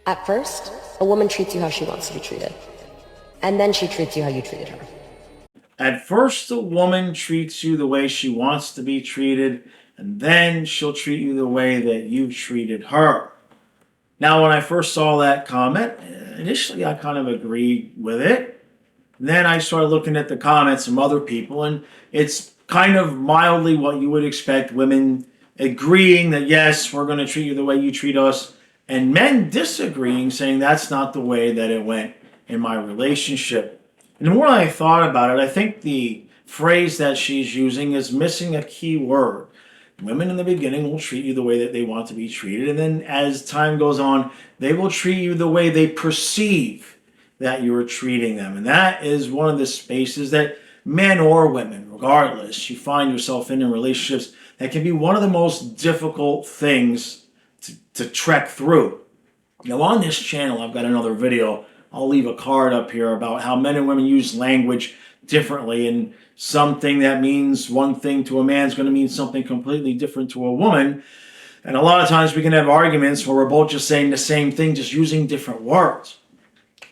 At first, a woman treats you how she wants to be treated, and then she treats you how you treated her. At first, a woman treats you the way she wants to be treated, and then she'll treat you the way that you treated her. Now, when I first saw that comment, initially I kind of agreed with it. Then I started looking at the comments from other people, and it's kind of mildly what you would expect, women agreeing that, yes, we're going to treat you the way you treat us, and men disagreeing, saying that's not the way that it went in my relationship. And the more I thought about it, I think the phrase that she's using is missing a key word. Women in the beginning will treat you the way that they want to be treated, and then as time goes on, they will treat you the way they perceive that you're treating them. And that is one of the spaces that men or women, regardless, you find yourself in relationships that can be one of the most difficult things to trek through. Now, on this channel, I've got another video. I'll leave a card up here about how men and women use language differently, and something that means one thing to a man is going to mean something completely different to a woman. And a lot of times we can have arguments where we're both just saying the same thing, just using different words.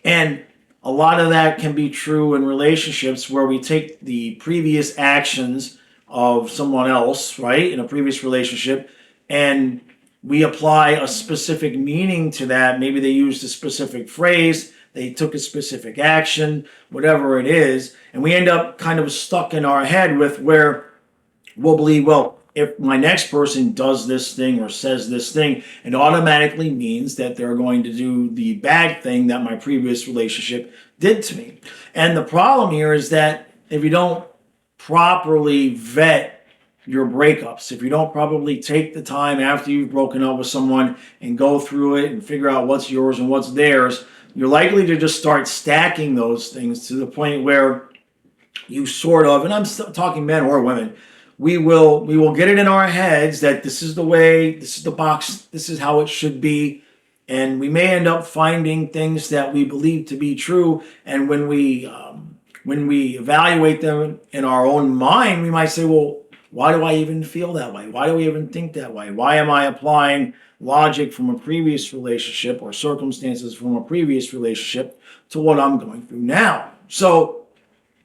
And a lot of that can be true in relationships where we take the previous actions of someone else, right, in a previous relationship, and we apply a specific meaning to that. Maybe they used a specific phrase, they took a specific action, whatever it is, and we end up kind of stuck in our head with where we'll believe, well, if my next person does this thing or says this thing, it automatically means that they're going to do the bad thing that my previous relationship did to me. And the problem here is that if you don't properly vet your breakups, if you don't probably take the time after you've broken up with someone and go through it and figure out what's yours and what's theirs, you're likely to just start stacking those things to the point where you sort of, and I'm talking men or women, we will get it in our heads that this is the way, this is the box, this is how it should be, and we may end up finding things that we believe to be true, and when we evaluate them in our own mind, we might say, well, why do I even feel that way? Why do we even think that way? Why am I applying logic from a previous relationship or circumstances from a previous relationship to what I'm going through now? So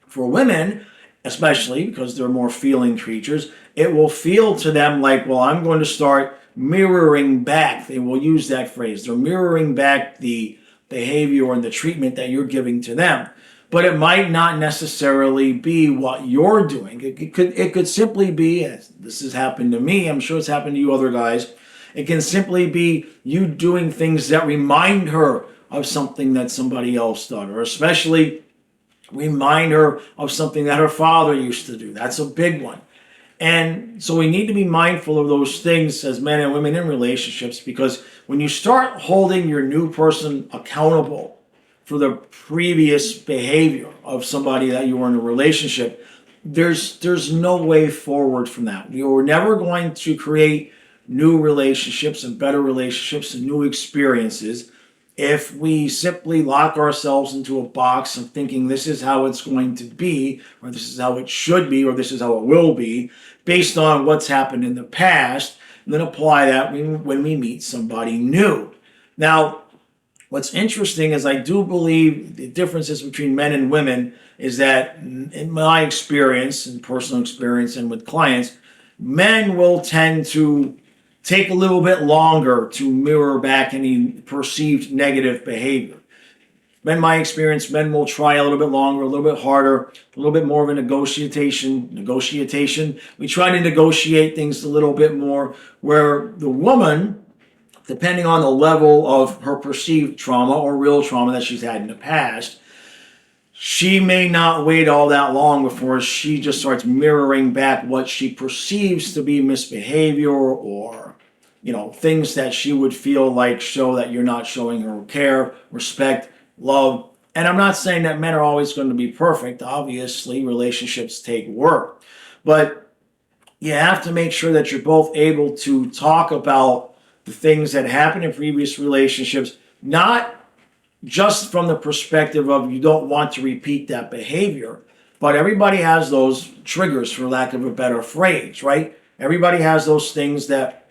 for women, especially because they're more feeling creatures, it will feel to them like, well, I'm going to start mirroring back. They will use that phrase. They're mirroring back the behavior and the treatment that you're giving to them. But it might not necessarily be what you're doing. It could simply be, as this has happened to me, I'm sure it's happened to you other guys, it can simply be you doing things that remind her of something that somebody else done, or especially remind her of something that her father used to do. That's a big one. And so we need to be mindful of those things as men and women in relationships, because when you start holding your new person accountable for the previous behavior of somebody that you were in a relationship, there's no way forward from that. You're never going to create new relationships and better relationships and new experiences if we simply lock ourselves into a box of thinking this is how it's going to be, or this is how it should be, or this is how it will be, based on what's happened in the past, and then apply that when we meet somebody new. Now, what's interesting is I do believe the differences between men and women is that in my experience, and personal experience and with clients, men will tend to take a little bit longer to mirror back any perceived negative behavior. In my experience, men will try a little bit longer, a little bit harder, a little bit more of a negotiation. We try to negotiate things a little bit more, where the woman, depending on the level of her perceived trauma or real trauma that she's had in the past, she may not wait all that long before she just starts mirroring back what she perceives to be misbehavior, or things that she would feel like show that you're not showing her care, respect, love. And I'm not saying that men are always going to be perfect. Obviously, relationships take work. But you have to make sure that you're both able to talk about the things that happened in previous relationships, not just from the perspective of you don't want to repeat that behavior, but everybody has those triggers, for lack of a better phrase, right? Everybody has those things that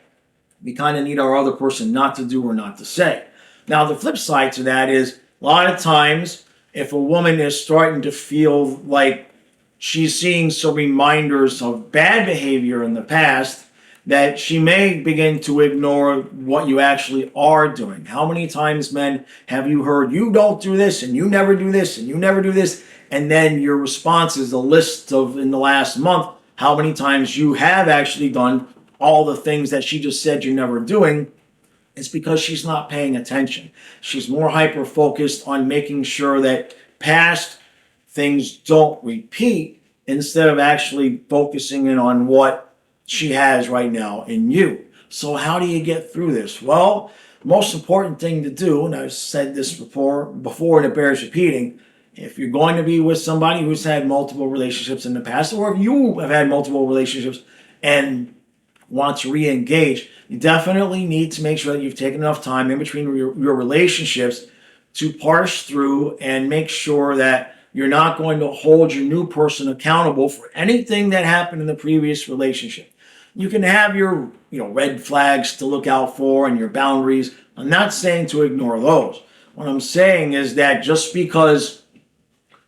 we kind of need our other person not to do or not to say. Now, the flip side to that is a lot of times if a woman is starting to feel like she's seeing some reminders of bad behavior in the past, that she may begin to ignore what you actually are doing. How many times, men, have you heard, you don't do this, and you never do this, and you never do this, and then your response is a list of, in the last month, how many times you have actually done all the things that she just said you're never doing. It's because she's not paying attention. She's more hyper-focused on making sure that past things don't repeat instead of actually focusing in on what she has right now in you. So how do you get through this? Well, the most important thing to do, and I've said this before and it bears repeating, if you're going to be with somebody who's had multiple relationships in the past, or if you have had multiple relationships and want to re-engage, you definitely need to make sure that you've taken enough time in between your relationships to parse through and make sure that you're not going to hold your new person accountable for anything that happened in the previous relationship. You can have your red flags to look out for and your boundaries. I'm not saying to ignore those. What I'm saying is that just because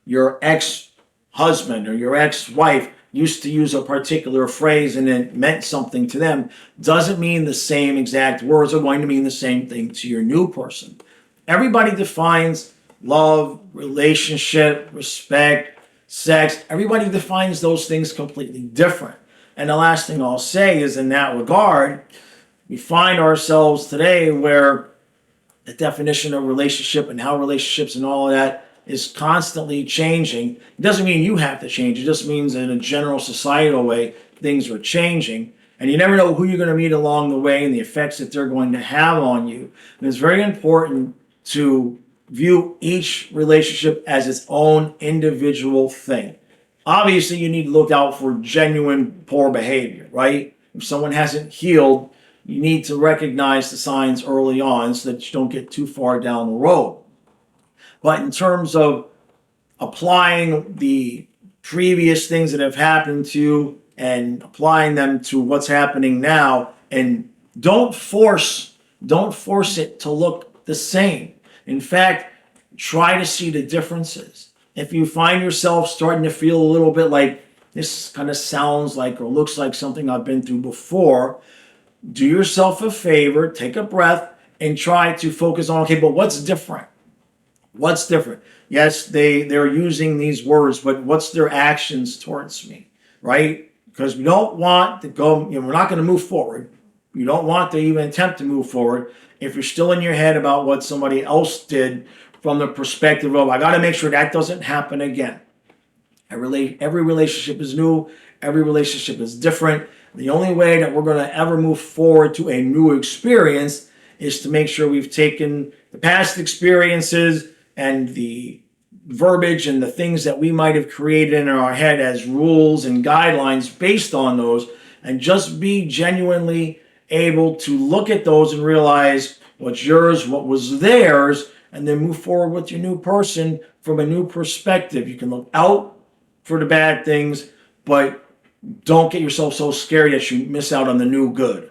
your ex-husband or your ex-wife used to use a particular phrase and it meant something to them doesn't mean the same exact words are going to mean the same thing to your new person. Everybody defines love, relationship, respect, sex. Everybody defines those things completely different. And the last thing I'll say is, in that regard, we find ourselves today where the definition of relationship and how relationships and all of that is constantly changing. It doesn't mean you have to change. It just means in a general societal way, things are changing. And you never know who you're going to meet along the way and the effects that they're going to have on you. And it's very important to view each relationship as its own individual thing. Obviously, you need to look out for genuine poor behavior, right? If someone hasn't healed, you need to recognize the signs early on so that you don't get too far down the road. But in terms of applying the previous things that have happened to you and applying them to what's happening now, and don't force it to look the same. In fact, try to see the differences. If you find yourself starting to feel a little bit like this kind of sounds like or looks like something I've been through before, do yourself a favor, take a breath, and try to focus on, okay, but what's different? What's different? Yes, they're using these words, but what's their actions towards me, right? Because we don't want to go, we're not going to move forward. You don't want to even attempt to move forward if you're still in your head about what somebody else did from the perspective of, I got to make sure that doesn't happen again. Every relationship is new. Every relationship is different. The only way that we're going to ever move forward to a new experience is to make sure we've taken the past experiences and the verbiage and the things that we might have created in our head as rules and guidelines based on those, and just be genuinely able to look at those and realize what's yours, what was theirs, and then move forward with your new person from a new perspective. You can look out for the bad things, but don't get yourself so scared that you miss out on the new good.